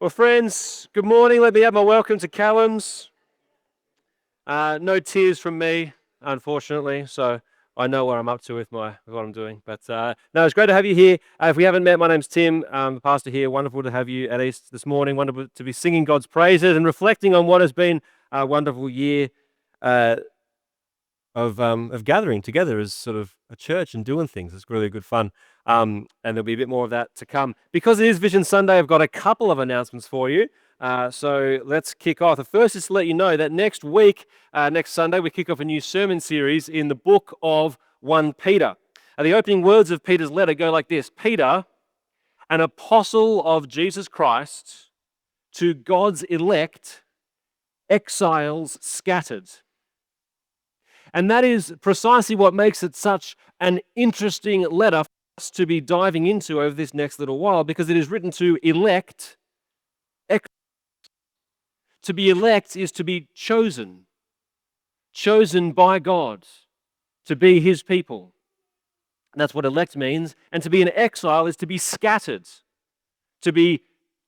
Well, friends, good morning. Let me add my welcome to Callum's. No tears from me, unfortunately, so I know where I'm up to with what I'm doing. But no, it's great to have you here. If we haven't met, my name's Tim. I'm the pastor here. Wonderful to have you at East this morning. Wonderful to be singing God's praises and reflecting on what has been a wonderful year uh, of gathering together as sort of a church and doing things. It's really good fun. And there'll be a bit more of that to come. Because it is Vision Sunday, I've got a couple of announcements for you. So let's kick off. The first is to let you know that next week, next Sunday, we kick off a new sermon series in the book of 1 Peter. The opening words of Peter's letter go like this: Peter, an apostle of Jesus Christ, to God's elect, exiles scattered. And that is precisely what makes it such an interesting letter for us to be diving into over this next little while, because it is written to elect. To be elect is to be chosen by God, to be His people. That's what elect means. And to be an exile is to be scattered, to be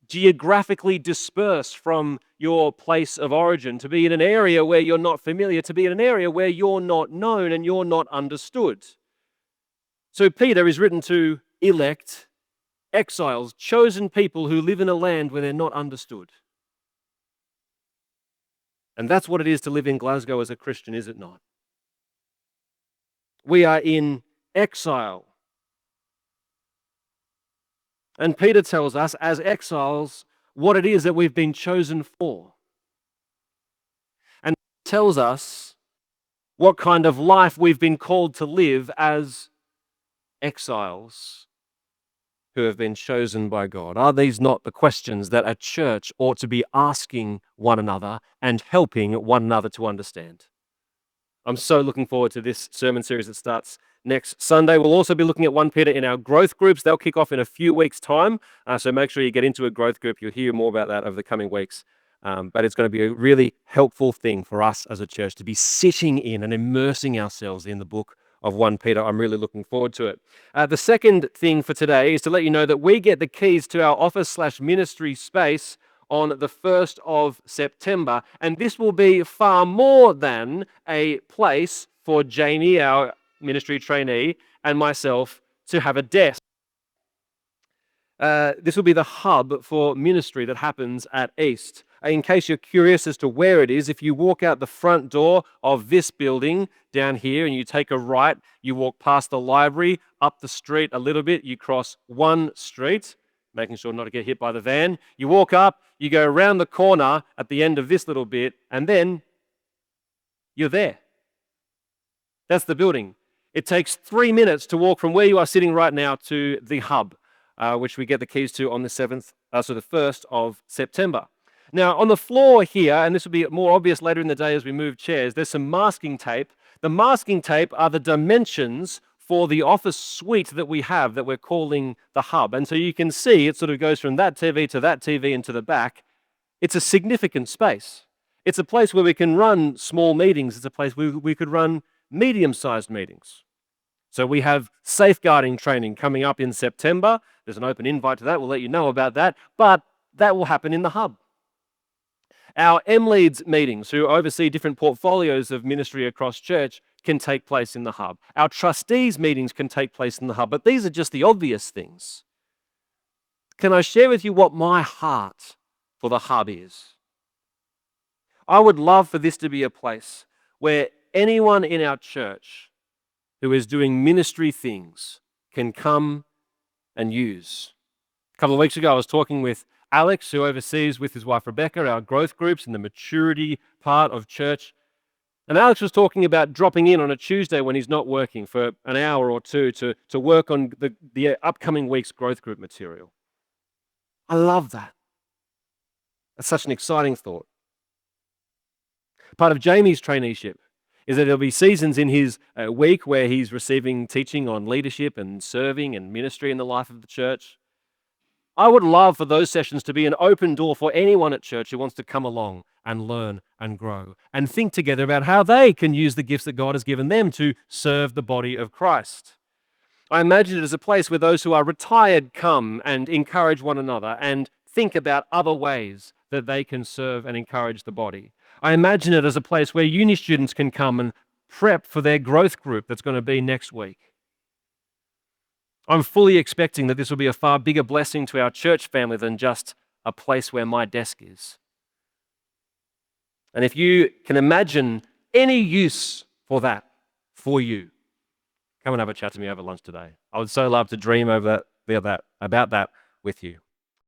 geographically dispersed from your place of origin, to be in an area where you're not familiar, to be in an area where you're not known and you're not understood. So Peter is written to elect, exiles, chosen people who live in a land where they're not understood. And that's what it is to live in Glasgow as a Christian, is it not? We are in exile. And Peter tells us, as exiles, what it is that we've been chosen for. And tells us what kind of life we've been called to live as exiles who have been chosen by God. Are these not the questions that a church ought to be asking one another and helping one another to understand? I'm so looking forward to this sermon series that starts next Sunday. We'll also be looking at 1 Peter in our growth groups. They'll kick off in a few weeks' time, so make sure you get into a growth group. You'll hear more about that over the coming weeks. But it's going to be a really helpful thing for us as a church to be sitting in and immersing ourselves in the book of 1 Peter. I'm really looking forward to it. The second thing for today is to let you know that we get the keys to our office/ministry space on the 1st of September. And this will be far more than a place for Jamie, our ministry trainee, and myself to have a desk. This will be the hub for ministry that happens at East. In case you're curious as to where it is, if you walk out the front door of this building down here and you take a right, you walk past the library, up the street a little bit, you cross one street, making sure not to get hit by the van. You walk up, you go around the corner at the end of this little bit, and then you're there. That's the building. It takes 3 minutes to walk from where you are sitting right now to the hub, which we get the keys to on the 1st of September. Now, on the floor here, and this will be more obvious later in the day as we move chairs, there's some masking tape. The masking tape are the dimensions for the office suite that we have that we're calling the hub. And so you can see it sort of goes from that TV to that TV and to the back. It's a significant space. It's a place where we can run small meetings. It's a place where we could run medium-sized meetings. So we have safeguarding training coming up in September. There's an open invite to that. We'll let you know about that. But that will happen in the hub. Our M-Leads meetings, who oversee different portfolios of ministry across church, can take place in the hub. Our trustees meetings can take place in the hub. But these are just the obvious things. Can I share with you what my heart for the hub is? I would love for this to be a place where anyone in our church who is doing ministry things can come and use. A couple of weeks ago, I was talking with Alex, who oversees with his wife Rebecca our growth groups and the maturity part of church. And Alex was talking about dropping in on a Tuesday when he's not working for an hour or two to work on the upcoming week's growth group material. I love that. That's such an exciting thought. Part of Jamie's traineeship is that there'll be seasons in his week where he's receiving teaching on leadership and serving and ministry in the life of the church. I would love for those sessions to be an open door for anyone at church who wants to come along and learn and grow and think together about how they can use the gifts that God has given them to serve the body of Christ. I imagine it as a place where those who are retired come and encourage one another and think about other ways that they can serve and encourage the body. I imagine it as a place where uni students can come and prep for their growth group that's going to be next week. I'm fully expecting that this will be a far bigger blessing to our church family than just a place where my desk is. And if you can imagine any use for that for you, come and have a chat to me over lunch today. I would so love to dream about that with you.